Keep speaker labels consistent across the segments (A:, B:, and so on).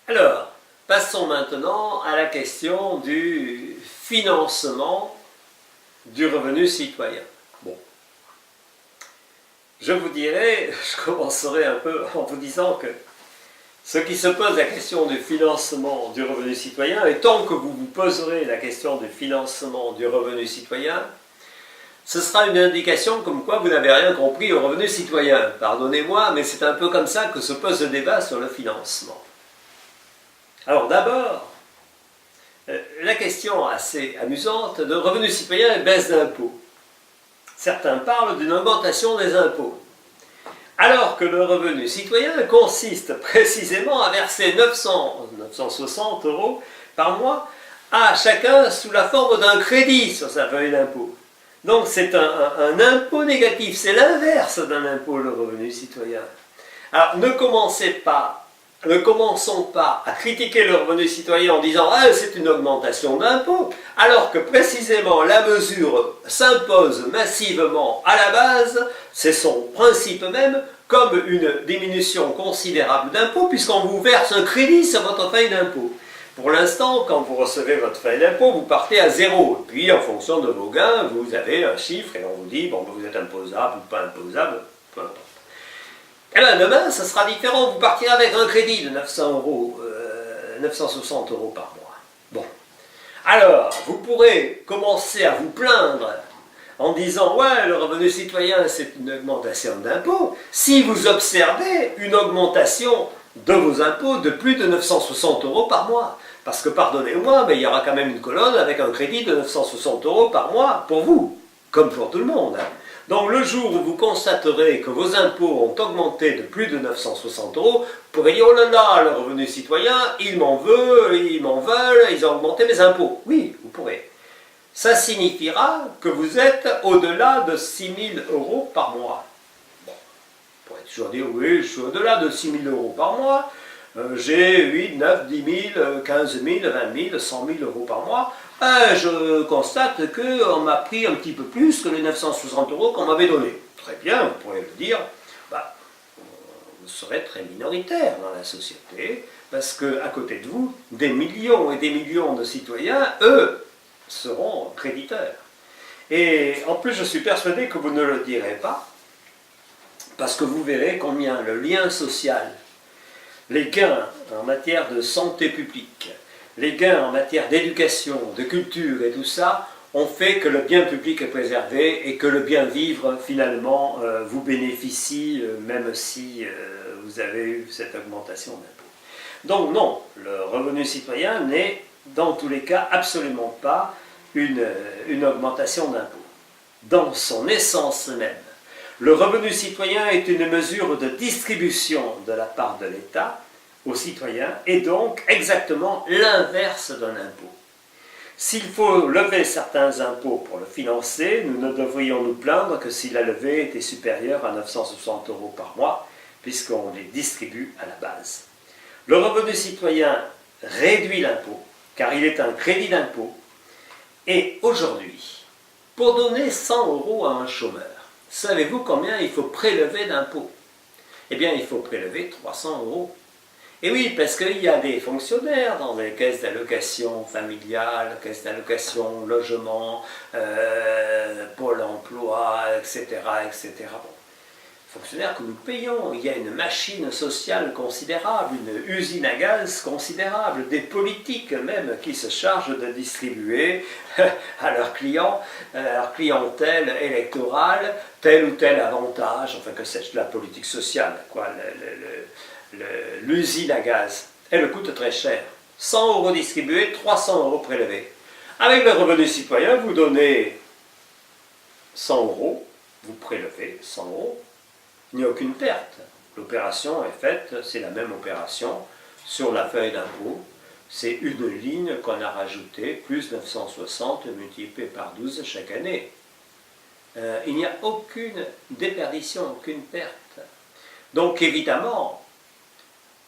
A: Alors, passons maintenant à la question du financement du revenu citoyen. Bon, je vous dirai, je commencerai un peu en vous disant que ceux qui se posent la question du financement du revenu citoyen, et tant que vous vous poserez la question du financement du revenu citoyen, ce sera une indication comme quoi vous n'avez rien compris au revenu citoyen. Pardonnez-moi, mais c'est un peu comme ça que se pose le débat sur le financement. Alors d'abord, la question assez amusante de revenu citoyen et baisse d'impôts. Certains parlent d'une augmentation des impôts, alors que le revenu citoyen consiste précisément à verser 960 € par mois à chacun sous la forme d'un crédit sur sa feuille d'impôt. Donc c'est un impôt négatif, c'est l'inverse d'un impôt, le revenu citoyen. Alors ne commençons pas à critiquer le revenu citoyen en disant « Ah, c'est une augmentation d'impôt », alors que précisément la mesure s'impose massivement à la base, c'est son principe même, comme une diminution considérable d'impôt, puisqu'on vous verse un crédit sur votre feuille d'impôt. Pour l'instant, quand vous recevez votre feuille d'impôt, vous partez à zéro. Puis, en fonction de vos gains, vous avez un chiffre et on vous dit, bon, vous êtes imposable ou pas imposable, peu importe. Eh bien, demain, ça sera différent. Vous partirez avec un crédit de 960 € par mois. Bon. Alors, vous pourrez commencer à vous plaindre en disant « Ouais, le revenu citoyen, c'est une augmentation d'impôts », si vous observez une augmentation de vos impôts de plus de 960 € par mois. Parce que, pardonnez-moi, mais il y aura quand même une colonne avec un crédit de 960 € par mois pour vous, comme pour tout le monde. Donc le jour où vous constaterez que vos impôts ont augmenté de plus de 960 €, vous pourrez dire « Oh là là, le revenu citoyen, ils m'en veulent, ils ont augmenté mes impôts ». Oui, vous pourrez. Ça signifiera que vous êtes au-delà de 6 000 € par mois. Bon, vous pourrez toujours dire « Oui, je suis au-delà de 6 000 € par mois, j'ai 8, 9, 10 000, 15 000, 20 000, 100 000 € par mois. Je constate qu'on m'a pris un petit peu plus que les 960 € qu'on m'avait donnés. » Très bien, vous pourrez le dire, vous serez très minoritaire dans la société, parce qu'à côté de vous, des millions et des millions de citoyens, eux, seront créditeurs. Et en plus, je suis persuadé que vous ne le direz pas, parce que vous verrez combien le lien social, les gains en matière de santé publique, les gains en matière d'éducation, de culture et tout ça, ont fait que le bien public est préservé et que le bien vivre, finalement, vous bénéficie, même si vous avez eu cette augmentation d'impôts. Donc non, le revenu citoyen n'est, dans tous les cas, absolument pas une augmentation d'impôts. Dans son essence même, le revenu citoyen est une mesure de distribution de la part de l'État aux citoyens et donc exactement l'inverse d'un impôt. S'il faut lever certains impôts pour le financer, nous ne devrions nous plaindre que si la levée était supérieure à 960 € par mois, puisqu'on les distribue à la base. Le revenu citoyen réduit l'impôt, car il est un crédit d'impôt. Et aujourd'hui, pour donner 100 € à un chômeur, savez-vous combien il faut prélever d'impôts? Eh bien, il faut prélever 300 €. Et oui, parce qu'il y a des fonctionnaires dans les caisses d'allocation familiale, caisses d'allocation logement, Pôle emploi, etc. etc. Bon. Fonctionnaires que nous payons, il y a une machine sociale considérable, une usine à gaz considérable, des politiques même qui se chargent de distribuer à leurs clients, à leur clientèle électorale, tel ou tel avantage, enfin que c'est de la politique sociale, quoi, l'usine à gaz. Elle coûte très cher. 100 € distribués, 300 € prélevés. Avec le revenu citoyen, vous donnez 100 €, vous prélevez 100 €. Il n'y a aucune perte. L'opération est faite, c'est la même opération sur la feuille d'impôt. C'est une ligne qu'on a rajoutée, plus 960 multiplié par 12 chaque année. Il n'y a aucune déperdition, aucune perte. Donc évidemment,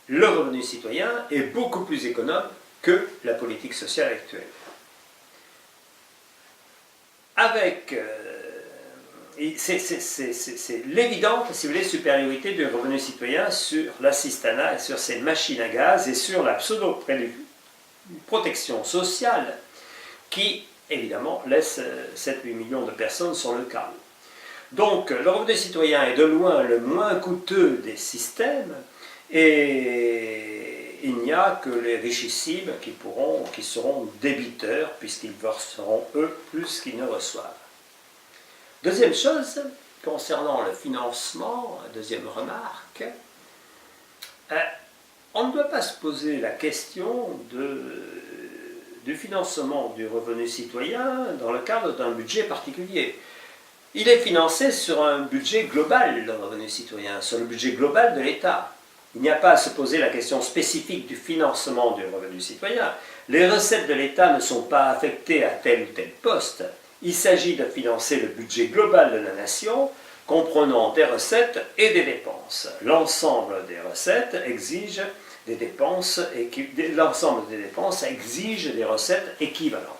A: le revenu citoyen est beaucoup plus économe que la politique sociale actuelle. Avec c'est l'évidente, si vous voulez, supériorité du revenu citoyen sur l'assistanat et sur ces machines à gaz et sur la pseudo-protection sociale qui, évidemment, laisse 7-8 millions de personnes sur le carreau. Donc, le revenu citoyen est de loin le moins coûteux des systèmes et il n'y a que les richissimes qui seront débiteurs puisqu'ils verseront, eux, plus qu'ils ne reçoivent. Deuxième chose, concernant le financement, deuxième remarque, on ne doit pas se poser la question du financement du revenu citoyen dans le cadre d'un budget particulier. Il est financé sur un budget global, le revenu citoyen, sur le budget global de l'État. Il n'y a pas à se poser la question spécifique du financement du revenu citoyen. Les recettes de l'État ne sont pas affectées à tel ou tel poste. Il s'agit de financer le budget global de la nation, comprenant des recettes et des dépenses. L'ensemble des recettes exige des dépenses, l'ensemble des dépenses exige des recettes équivalentes.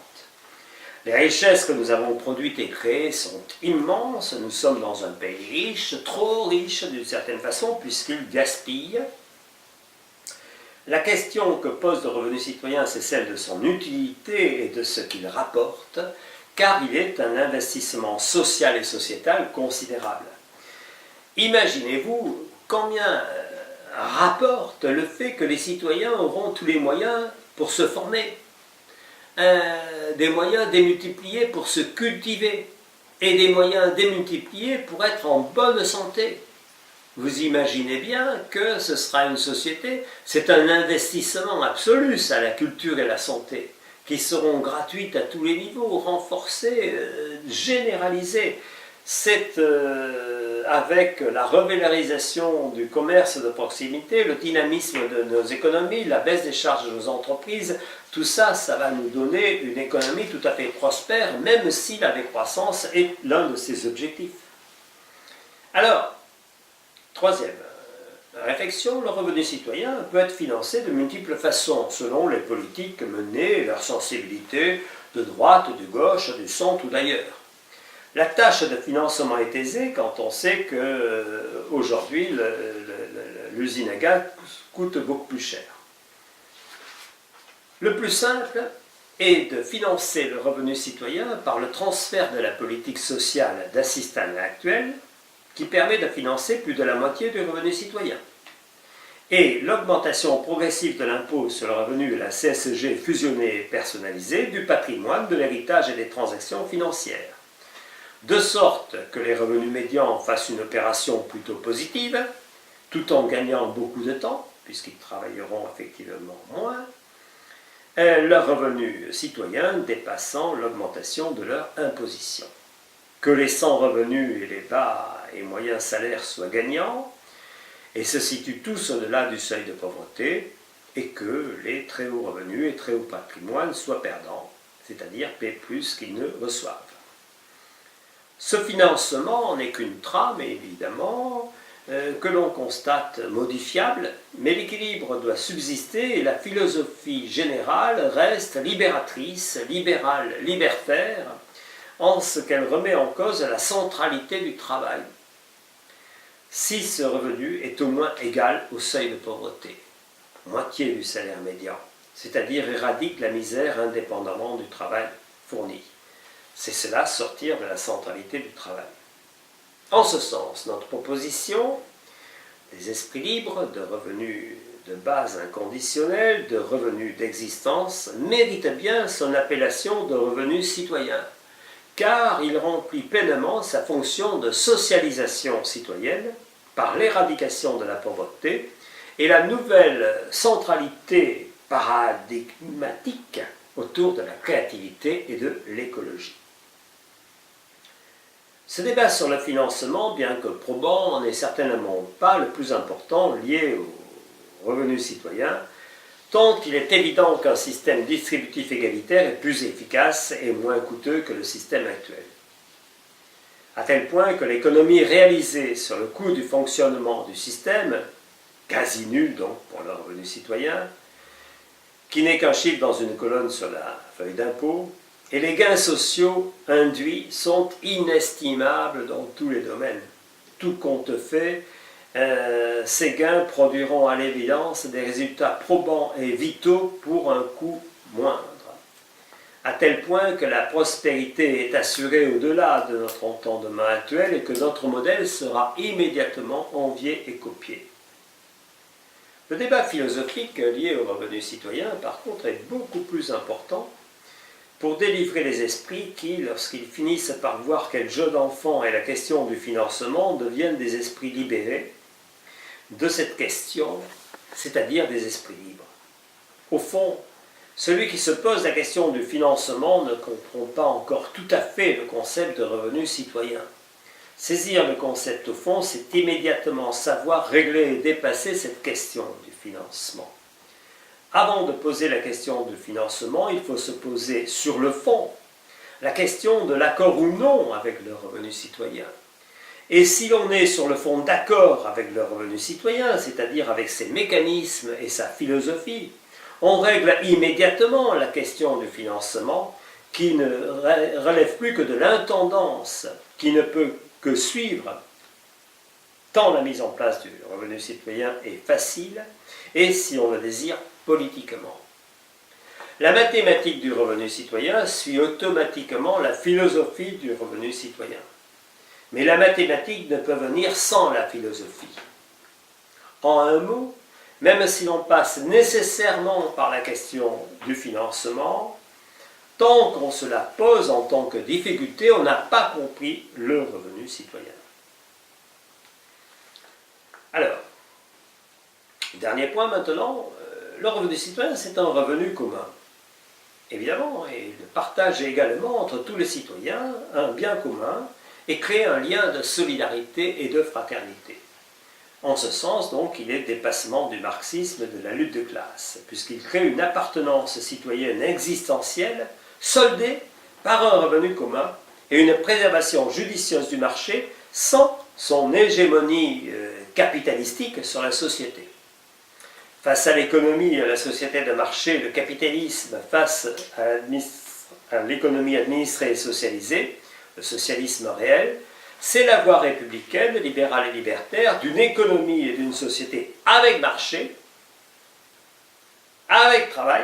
A: Les richesses que nous avons produites et créées sont immenses. Nous sommes dans un pays riche, trop riche d'une certaine façon, puisqu'il gaspille. La question que pose le revenu citoyen, c'est celle de son utilité et de ce qu'il rapporte, car il est un investissement social et sociétal considérable. Imaginez-vous combien rapporte le fait que les citoyens auront tous les moyens pour se former, des moyens démultipliés pour se cultiver et des moyens démultipliés pour être en bonne santé. Vous imaginez bien que ce sera une société, c'est un investissement absolu, ça, la culture et la santé, qui seront gratuites à tous les niveaux, renforcées, généralisées. C'est avec la revalorisation du commerce de proximité, le dynamisme de nos économies, la baisse des charges de nos entreprises, tout ça, ça va nous donner une économie tout à fait prospère, même si la décroissance est l'un de ses objectifs. Alors, troisième réflexion, le revenu citoyen peut être financé de multiples façons, selon les politiques menées, leur sensibilité, de droite, de gauche, du centre ou d'ailleurs. La tâche de financement est aisée quand on sait qu'aujourd'hui, l'usine à gaz coûte beaucoup plus cher. Le plus simple est de financer le revenu citoyen par le transfert de la politique sociale d'assistanat actuelle, qui permet de financer plus de la moitié du revenu citoyen. Et l'augmentation progressive de l'impôt sur le revenu et la CSG fusionnée et personnalisée, du patrimoine, de l'héritage et des transactions financières. De sorte que les revenus médians fassent une opération plutôt positive, tout en gagnant beaucoup de temps, puisqu'ils travailleront effectivement moins, leurs revenus citoyens dépassant l'augmentation de leur imposition. Que les sans revenus et les bas et moyens salaires soient gagnants, et se situent tous au-delà du seuil de pauvreté, et que les très hauts revenus et très hauts patrimoines soient perdants, c'est-à-dire paient plus qu'ils ne reçoivent. Ce financement n'est qu'une trame, évidemment, que l'on constate modifiable, mais l'équilibre doit subsister et la philosophie générale reste libératrice, libérale, libertaire, en ce qu'elle remet en cause la centralité du travail, si ce revenu est au moins égal au seuil de pauvreté, moitié du salaire médian, c'est-à-dire éradique la misère indépendamment du travail fourni. C'est cela, sortir de la centralité du travail. En ce sens, notre proposition des esprits libres, de revenus de base inconditionnels, de revenus d'existence, mérite bien son appellation de revenu citoyen, car il remplit pleinement sa fonction de socialisation citoyenne par l'éradication de la pauvreté et la nouvelle centralité paradigmatique autour de la créativité et de l'écologie. Ce débat sur le financement, bien que probant, n'est certainement pas le plus important lié au revenu citoyen, tant il est évident qu'un système distributif égalitaire est plus efficace et moins coûteux que le système actuel. À tel point que l'économie réalisée sur le coût du fonctionnement du système, quasi nulle donc pour le revenu citoyen, qui n'est qu'un chiffre dans une colonne sur la feuille d'impôt, Et les gains sociaux induits sont inestimables dans tous les domaines. Tout compte fait, ces gains produiront à l'évidence des résultats probants et vitaux pour un coût moindre, à tel point que la prospérité est assurée au-delà de notre entendement actuel et que notre modèle sera immédiatement envié et copié. Le débat philosophique lié au revenu citoyen, par contre, est beaucoup plus important pour délivrer les esprits qui, lorsqu'ils finissent par voir quel jeu d'enfant est la question du financement, deviennent des esprits libérés de cette question, c'est-à-dire des esprits libres. Au fond, celui qui se pose la question du financement ne comprend pas encore tout à fait le concept de revenu citoyen. Saisir le concept au fond, c'est immédiatement savoir régler et dépasser cette question du financement. Avant de poser la question du financement, il faut se poser sur le fond la question de l'accord ou non avec le revenu citoyen. Et si l'on est sur le fond d'accord avec le revenu citoyen, c'est-à-dire avec ses mécanismes et sa philosophie, on règle immédiatement la question du financement qui ne relève plus que de l'intendance, qui ne peut que suivre tant la mise en place du revenu citoyen est facile et, si on le désire, politiquement. La mathématique du revenu citoyen suit automatiquement la philosophie du revenu citoyen. Mais la mathématique ne peut venir sans la philosophie. En un mot, même si l'on passe nécessairement par la question du financement, tant qu'on se la pose en tant que difficulté, on n'a pas compris le revenu citoyen. Alors, dernier point maintenant, le revenu citoyen, c'est un revenu commun. Évidemment, et il partage également entre tous les citoyens un bien commun et crée un lien de solidarité et de fraternité. En ce sens, donc, il est dépassement du marxisme de la lutte de classe, puisqu'il crée une appartenance citoyenne existentielle soldée par un revenu commun et une préservation judicieuse du marché sans son hégémonie capitalistique sur la société. Face à l'économie et à la société de marché, le capitalisme face à l'économie administrée et socialisée, le socialisme réel, c'est la voie républicaine, libérale et libertaire d'une économie et d'une société avec marché, avec travail,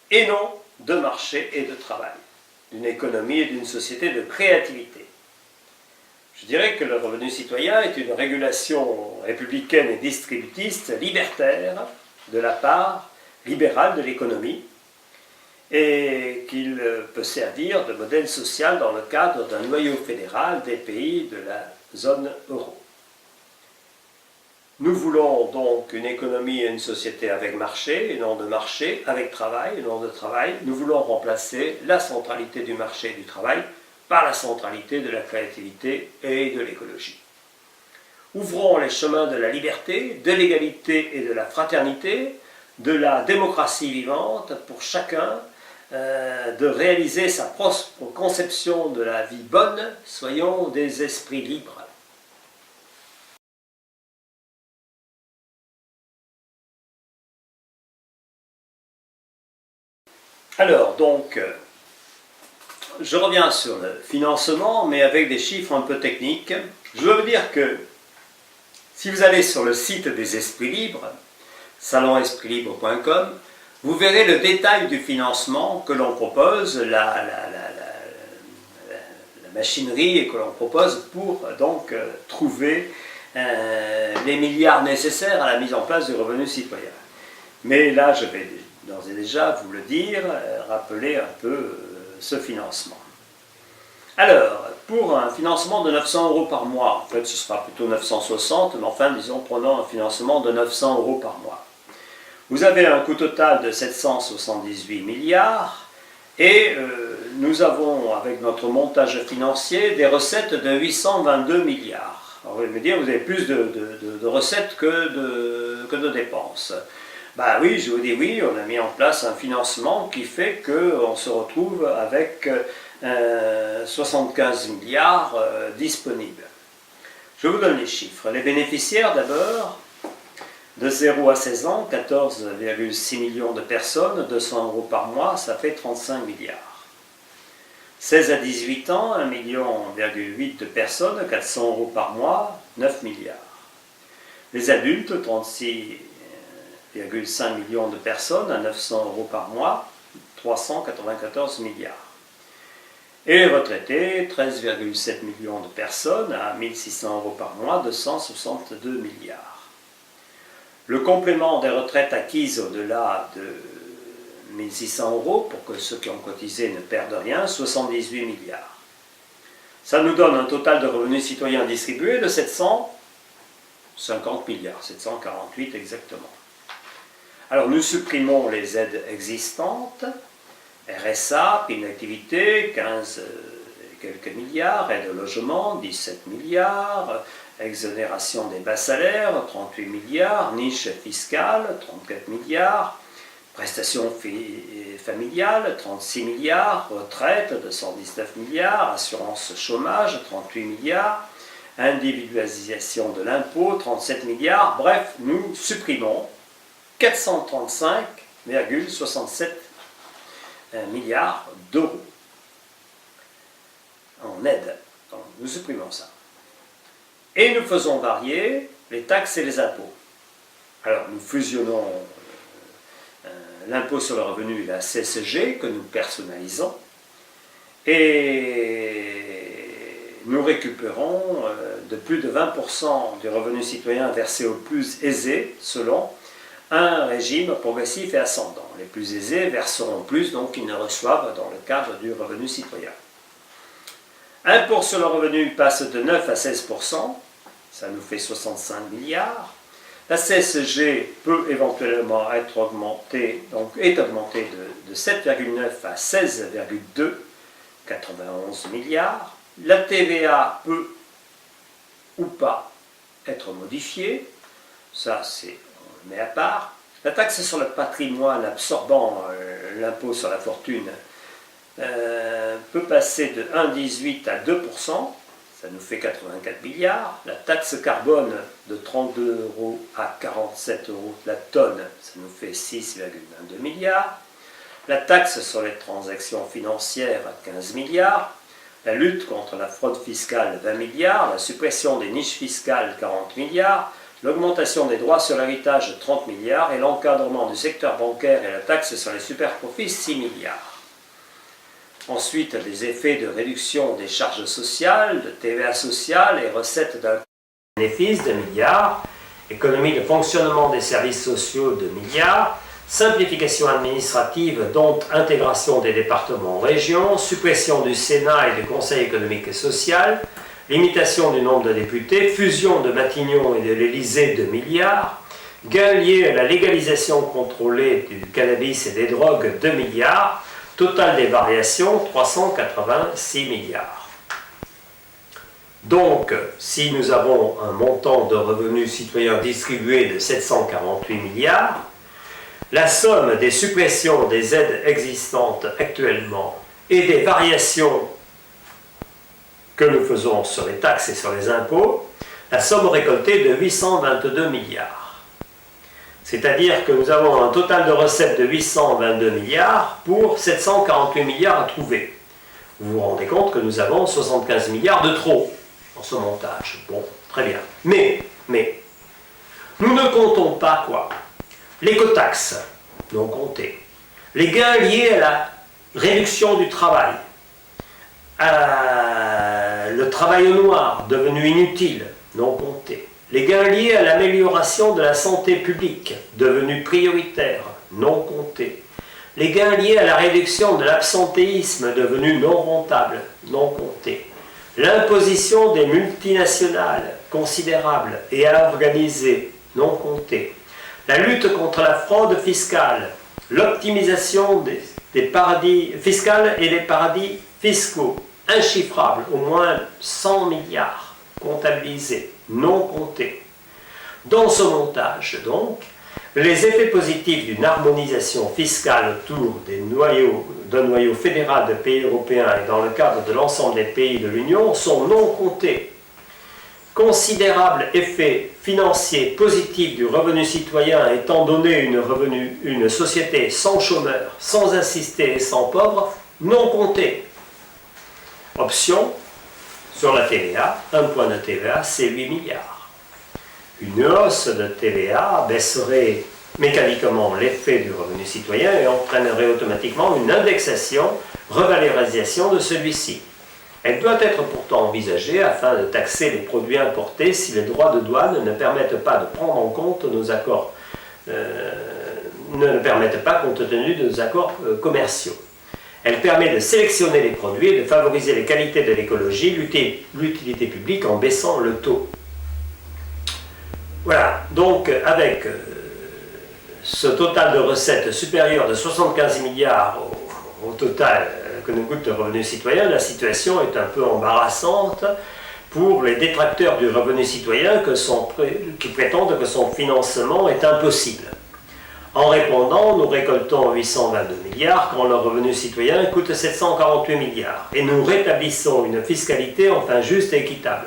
A: et non de marché et de travail, d'une économie et d'une société de créativité. Je dirais que le revenu citoyen est une régulation républicaine et distributiste libertaire de la part libérale de l'économie et qu'il peut servir de modèle social dans le cadre d'un noyau fédéral des pays de la zone euro. Nous voulons donc une économie et une société avec marché, et non de marché avec travail, et non de travail. Nous voulons remplacer la centralité du marché et du travail par la centralité de la créativité et de l'écologie. Ouvrons les chemins de la liberté, de l'égalité et de la fraternité, de la démocratie vivante pour chacun, de réaliser sa propre conception de la vie bonne. Soyons des esprits libres. Alors, donc, je reviens sur le financement, mais avec des chiffres un peu techniques. Je veux vous dire que si vous allez sur le site des Esprits Libres, salonespritlibre.com, vous verrez le détail du financement que l'on propose, la machinerie et que l'on propose pour donc trouver les milliards nécessaires à la mise en place du revenu citoyen. Mais là, je vais d'ores et déjà vous le dire, rappeler un peu ce financement. Alors, pour un financement de 900 € par mois, en fait ce sera plutôt 960, mais enfin disons prenons un financement de 900 € par mois. Vous avez un coût total de 778 milliards et nous avons avec notre montage financier des recettes de 822 milliards. Alors vous allez me dire, vous avez plus de recettes que de dépenses. Ben oui, je vous dis oui, on a mis en place un financement qui fait qu'on se retrouve avec 75 milliards disponibles. Je vous donne les chiffres. Les bénéficiaires d'abord, de 0 à 16 ans, 14,6 millions de personnes, 200 € par mois, ça fait 35 milliards.
B: 16 à 18 ans, 1,8 million de personnes, 400 euros par mois, 9 milliards. Les adultes, 36,5 millions de personnes, à 900 euros par mois, 394 milliards. Et les retraités, 13,7 millions de personnes, à 1600 euros par mois, 262 milliards. Le complément des retraites acquises au-delà de 1600 euros, pour que ceux qui ont cotisé ne perdent rien, 78 milliards. Ça nous donne un total de revenus citoyens distribués de 750 milliards, 748 exactement. Alors nous supprimons les aides existantes, RSA, prime d'activité, 15 et quelques milliards, aide au logement, 17 milliards, exonération des bas salaires, 38 milliards, niche fiscale, 34 milliards, prestations familiales, 36 milliards, retraite, 219 milliards, assurance chômage, 38 milliards, individualisation de l'impôt, 37 milliards, bref, nous supprimons 435,67 milliards d'euros en aide. Donc, nous supprimons ça. Et nous faisons varier les taxes et les impôts. Alors, nous fusionnons l'impôt sur le revenu et la CSG que nous personnalisons et nous récupérons de plus de 20% du revenu citoyen versé aux plus aisés selon un régime progressif et ascendant. Les plus aisés verseront plus, donc ils ne reçoivent dans le cadre du revenu citoyen. Impôt sur le revenu passe de 9 à 16%, ça nous fait 65 milliards. La CSG peut éventuellement être augmentée, donc est augmentée de 7,9 à 16,2, 91 milliards. La TVA peut ou pas être modifiée, ça c'est on le met à part. La taxe sur le patrimoine absorbant l'impôt sur la fortune peut passer de 1,18 à 2%. Ça nous fait 84 milliards. La taxe carbone de 32 euros à 47 euros la tonne, ça nous fait 6,22 milliards. La taxe sur les transactions financières, 15 milliards. La lutte contre la fraude fiscale, 20 milliards. La suppression des niches fiscales, 40 milliards. L'augmentation des droits sur l'héritage, 30 milliards. Et l'encadrement du secteur bancaire et la taxe sur les superprofits, 6 milliards. Ensuite, les effets de réduction des charges sociales, de TVA sociale et recettes d'un bénéfice de milliards, économie de fonctionnement des services sociaux de milliards, simplification administrative dont intégration des départements en régions, suppression du Sénat et du Conseil économique et social, limitation du nombre de députés, fusion de Matignon et de l'Élysée de milliards, gains liés à la légalisation contrôlée du cannabis et des drogues 2 milliards, total des variations, 386 milliards. Donc, si nous avons un montant de revenus citoyens distribués de 748 milliards, la somme des suppressions des aides existantes actuellement et des variations que nous faisons sur les taxes et sur les impôts, la somme récoltée de 822 milliards. C'est-à-dire que nous avons un total de recettes de 822 milliards pour 748 milliards à trouver. Vous vous rendez compte que nous avons 75 milliards de trop dans ce montage. Bon, très bien. Mais, nous ne comptons pas quoi? L'écotaxe, non compté. Les gains liés à la réduction du travail, le travail au noir devenu inutile, non compté. Les gains liés à l'amélioration de la santé publique, devenus prioritaires, non comptés. Les gains liés à la réduction de l'absentéisme, devenu non rentable, non comptés. L'imposition des multinationales, considérable et organisée, non comptée. La lutte contre la fraude fiscale, l'optimisation des paradis fiscaux et des paradis fiscaux, inchiffrables, au moins 100 milliards comptabilisés, non comptés. Dans ce montage, donc, les effets positifs d'une harmonisation fiscale autour d'un noyau fédéral de pays européens et dans le cadre de l'ensemble des pays de l'Union sont non comptés. Considérable effet financier positif du revenu citoyen étant donné une société sans chômeurs, sans assistés et sans pauvres, non compté. Option, sur la TVA, un point de TVA, c'est 8 milliards. Une hausse de TVA baisserait mécaniquement l'effet du revenu citoyen et entraînerait automatiquement une indexation, revalorisation de celui-ci. Elle doit être pourtant envisagée afin de taxer les produits importés si les droits de douane ne permettent pas de prendre en compte nos accords, ne le permettent pas compte tenu de nos accords commerciaux. Elle permet de sélectionner les produits et de favoriser les qualités de l'écologie, l'utilité publique en baissant le taux. Voilà, donc avec ce total de recettes supérieur de 75 milliards au total que nous coûte le revenu citoyen, la situation est un peu embarrassante pour les détracteurs du revenu citoyen qui prétendent que son financement est impossible. En répondant, nous récoltons 822 milliards quand le revenu citoyen coûte 748 milliards et nous rétablissons une fiscalité enfin juste et équitable.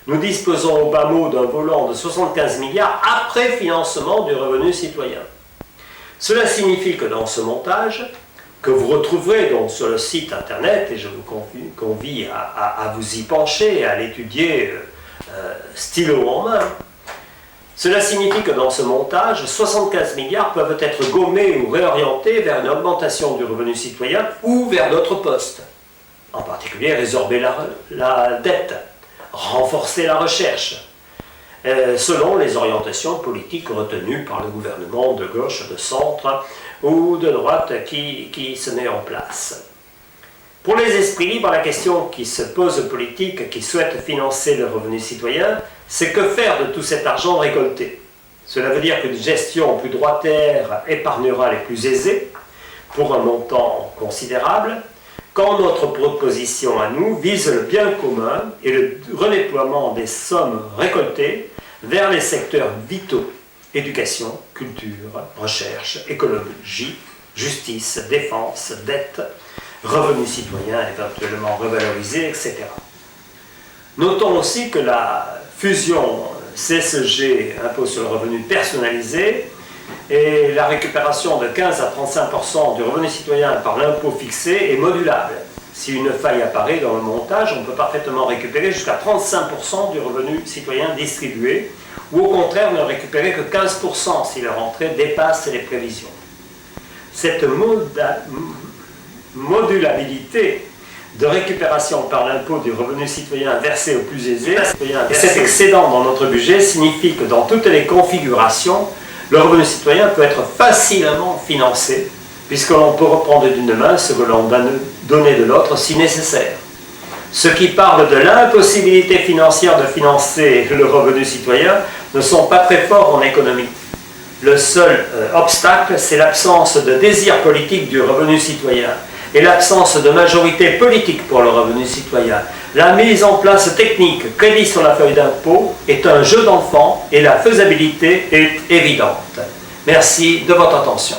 B: Nous disposons au bas mot d'un volant de 75 milliards après financement du revenu citoyen. Cela signifie que dans ce montage, que vous retrouverez donc sur le site internet, et je vous convie à vous y pencher et à l'étudier stylo en main, cela signifie que dans ce montage, 75 milliards peuvent être gommés ou réorientés vers une augmentation du revenu citoyen ou vers d'autres postes. En particulier, résorber la dette, renforcer la recherche, selon les orientations politiques retenues par le gouvernement de gauche, de centre ou de droite qui se met en place. Pour les esprits libres, la question qui se pose aux politiques qui souhaitent financer le revenu citoyen, c'est que faire de tout cet argent récolté? Cela veut dire qu'une gestion plus droitière épargnera les plus aisés pour un montant considérable, quand notre proposition à nous vise le bien commun et le redéploiement des sommes récoltées vers les secteurs vitaux: éducation, culture, recherche, écologie, justice, défense, dette, revenus citoyens éventuellement revalorisés, etc. Notons aussi que la fusion CSG, impôt sur le revenu personnalisé, et la récupération de 15 à 35% du revenu citoyen par l'impôt fixé est modulable. Si une faille apparaît dans le montage, on peut parfaitement récupérer jusqu'à 35% du revenu citoyen distribué, ou au contraire ne récupérer que 15% si la rentrée dépasse les prévisions. Cette modulabilité de récupération par l'impôt du revenu citoyen versé aux plus aisés, et cet excédent dans notre budget signifie que dans toutes les configurations, le revenu citoyen peut être facilement financé, puisque l'on peut reprendre d'une main ce que l'on va donner de l'autre si nécessaire. Ceux qui parlent de l'impossibilité financière de financer le revenu citoyen ne sont pas très forts en économie. Le seul obstacle, c'est l'absence de désir politique du revenu citoyen et l'absence de majorité politique pour le revenu citoyen. La mise en place technique, crédit sur la feuille d'impôt, est un jeu d'enfant et la faisabilité est évidente. Merci de votre attention.